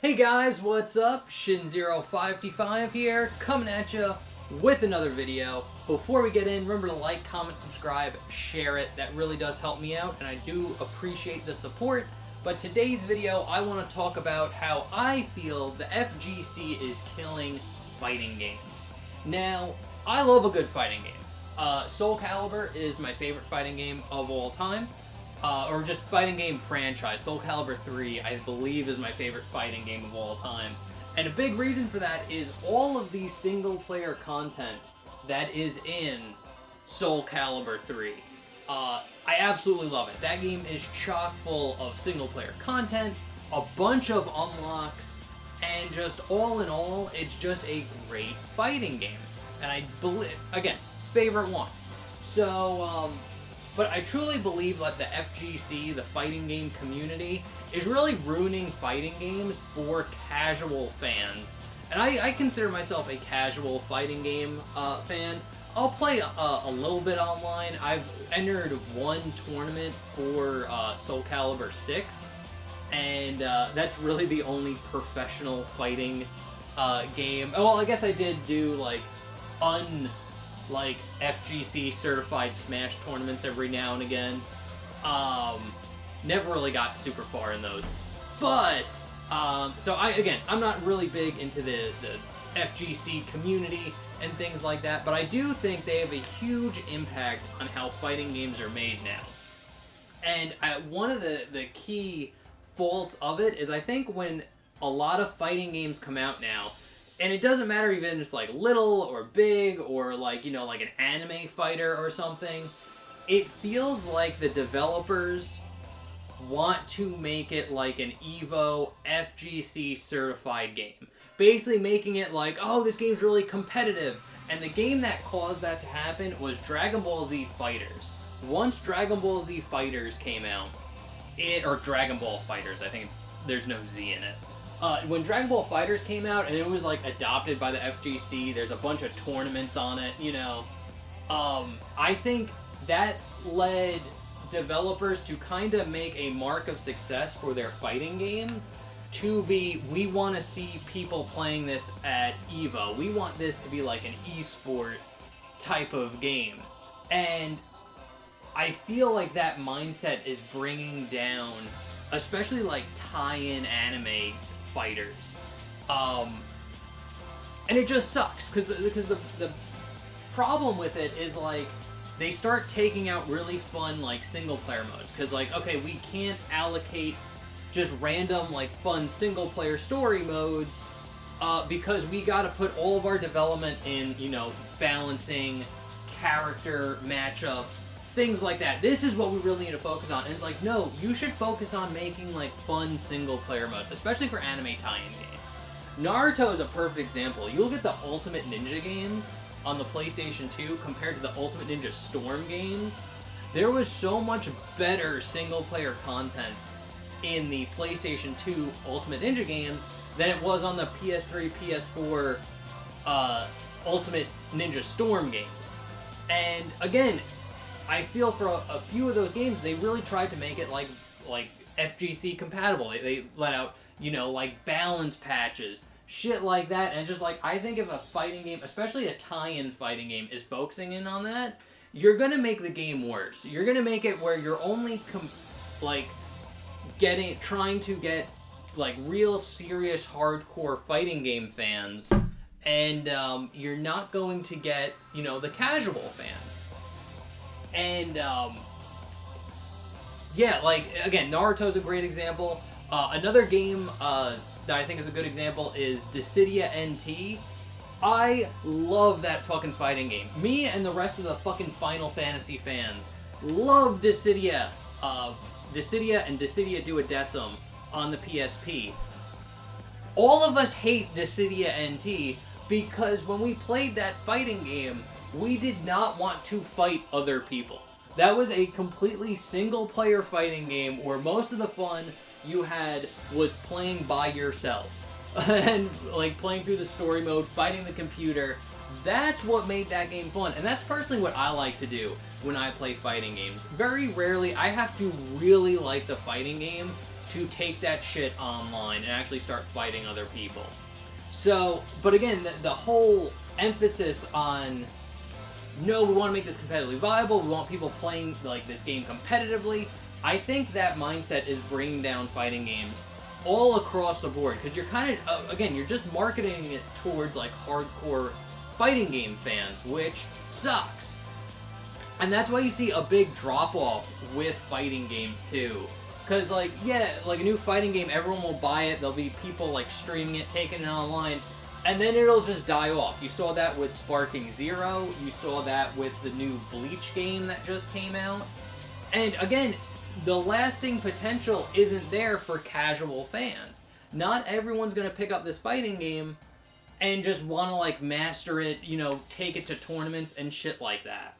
Hey guys, what's up? Shin0555 here, coming at you with another video. Before we get in, remember to like, comment, subscribe, share it. That really does help me out, and I do appreciate the support. But today's video, I want to talk about how I feel the FGC is killing fighting games. Now, I love a good fighting game. Soul Calibur is my favorite fighting game of all time. Or just fighting game franchise. Soul Calibur 3, I believe, is my favorite fighting game of all time. And a big reason for that is all of the single-player content that is in Soul Calibur 3. I absolutely love it. That game is chock full of single-player content, a bunch of unlocks, and just all in all, it's just a great fighting game. And I believe, again, favorite one. So, but I truly believe that the FGC, the fighting game community, is really ruining fighting games for casual fans. And I consider myself a casual fighting game fan. I'll play a little bit online. I've entered one tournament for Soul Calibur 6, and that's really the only professional fighting game. Well, I guess I did do like FGC certified Smash tournaments every now and again. Never really got super far in those. But, so I'm not really big into the FGC community and things like that, but I do think they have a huge impact on how fighting games are made now. And one of the key faults of it is I think when a lot of fighting games come out now, and it doesn't matter even if it's like little or big or like, you know, like an anime fighter or something, it feels like the developers want to make it like an EVO FGC certified game. Basically making it like, oh, this game's really competitive. And the game that caused that to happen was Dragon Ball Z Fighters. Once Dragon Ball Z Fighters came out, or Dragon Ball Fighters, I think there's no Z in it. When Dragon Ball Fighters came out and it was like adopted by the FGC, there's a bunch of tournaments on it, you know. I think that led developers to kind of make a mark of success for their fighting game to be, we want to see people playing this at EVO. We want this to be like an esport type of game. And I feel like that mindset is bringing down, especially like tie-in anime fighters. And it just sucks, because the problem with it is like, they start taking out really fun like single player modes, because like, okay, we can't allocate just random like fun single player story modes because we got to put all of our development in, you know, balancing character matchups, things like that. This is what we really need to focus on. And it's like, no, you should focus on making like fun single player modes, especially for anime tie-in games. Naruto is a perfect example. You look at the Ultimate Ninja games on the PlayStation 2 compared to the Ultimate Ninja Storm games, there was so much better single-player content in the PlayStation 2 Ultimate Ninja games than it was on the PS3, PS4 Ultimate Ninja Storm games. And again, I feel for a few of those games, they really tried to make it like FGC compatible. They let out, you know, like balance patches, shit like that, and just like, I think if a fighting game, especially a tie-in fighting game, is focusing in on that, you're gonna make the game worse. You're gonna make it where you're only trying to get like real serious hardcore fighting game fans, and you're not going to get, you know, the casual fans. And yeah, like again, Naruto's a great example. Another game that I think is a good example is Dissidia NT. I love that fucking fighting game. Me and the rest of the fucking Final Fantasy fans love Dissidia. Dissidia and Dissidia Duodecim on the PSP. All of us hate Dissidia NT because when we played that fighting game, we did not want to fight other people. That was a completely single-player fighting game where most of the fun you had was playing by yourself. And like playing through the story mode, fighting the computer. That's what made that game fun. And that's personally what I like to do when I play fighting games. Very rarely, I have to really like the fighting game to take that shit online and actually start fighting other people. So, but again, the whole emphasis on, no, we want to make this competitively viable, we want people playing like this game competitively, I think that mindset is bringing down fighting games all across the board, because you're kind of, again, you're just marketing it towards like hardcore fighting game fans, which sucks. And that's why you see a big drop-off with fighting games, too. Because, like, yeah, like a new fighting game, everyone will buy it, there'll be people, like, streaming it, taking it online, and then it'll just die off. You saw that with Sparking Zero, you saw that with the new Bleach game that just came out. And, again, the lasting potential isn't there for casual fans. Not everyone's going to pick up this fighting game and just want to, like, master it, you know, take it to tournaments and shit like that.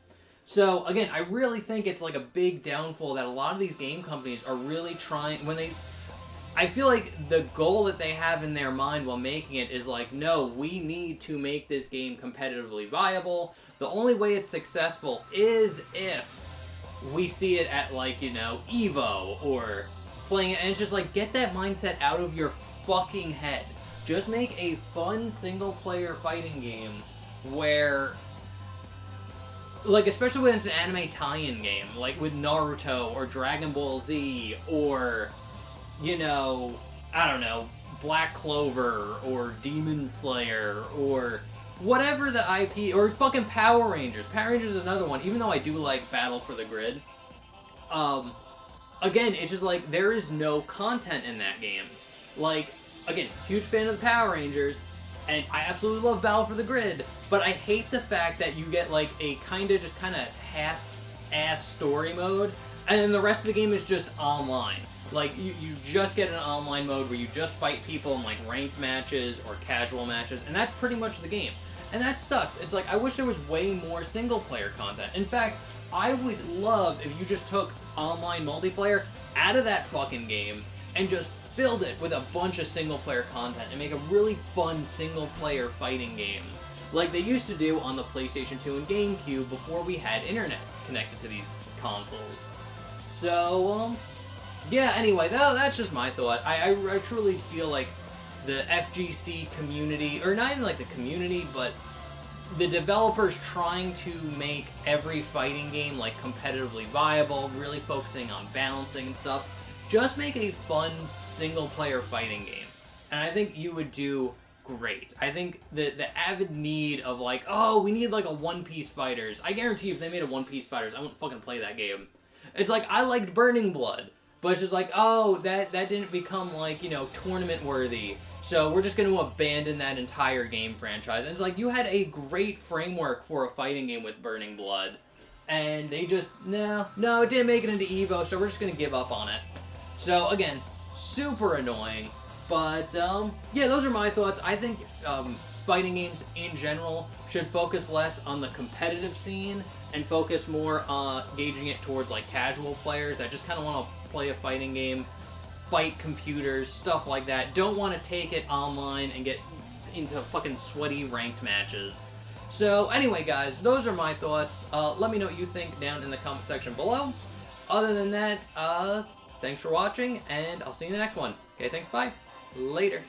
So, again, I really think it's like a big downfall that a lot of these game companies are really trying, I feel like the goal that they have in their mind while making it is like, no, we need to make this game competitively viable. The only way it's successful is if we see it at, like, you know, EVO or playing it, and it's just like, get that mindset out of your fucking head. Just make a fun single-player fighting game where, like, especially when it's an anime tie-in game, like with Naruto or Dragon Ball Z or, you know, I don't know, Black Clover or Demon Slayer or whatever the IP, or fucking Power Rangers. Power Rangers is another one, even though I do like Battle for the Grid. Again, it's just like, there is no content in that game. Like, again, huge fan of the Power Rangers, and I absolutely love Battle for the Grid, but I hate the fact that you get, like, a kind of half-ass story mode, and then the rest of the game is just online. Like, you just get an online mode where you just fight people in, like, ranked matches or casual matches, and that's pretty much the game. And that sucks. It's like, I wish there was way more single-player content. In fact, I would love if you just took online multiplayer out of that fucking game and just filled it with a bunch of single-player content and make a really fun single-player fighting game, like they used to do on the PlayStation 2 and GameCube before we had internet connected to these consoles. So, yeah, anyway, that's just my thought. I truly feel like the FGC community, or not even like the community, but the developers trying to make every fighting game like competitively viable, really focusing on balancing and stuff, just make a fun single-player fighting game. And I think you would do great. I think the avid need of like, oh, we need like a One Piece Fighters. I guarantee if they made a One Piece Fighters, I wouldn't fucking play that game. It's like, I liked Burning Blood, but it's just like, oh, that didn't become like, you know, tournament worthy, so we're just going to abandon that entire game franchise. And it's like, you had a great framework for a fighting game with Burning Blood, and they just, no, it didn't make it into EVO, so we're just going to give up on it. So, again, super annoying, but, yeah, those are my thoughts. I think fighting games in general should focus less on the competitive scene and focus more on gauging it towards, like, casual players that just kind of want to play a fighting game, fight computers, stuff like that. Don't want to take it online and get into fucking sweaty ranked matches. So, anyway, guys, those are my thoughts. Let me know what you think down in the comment section below. Other than that, thanks for watching, and I'll see you in the next one. Okay, thanks, bye. Later.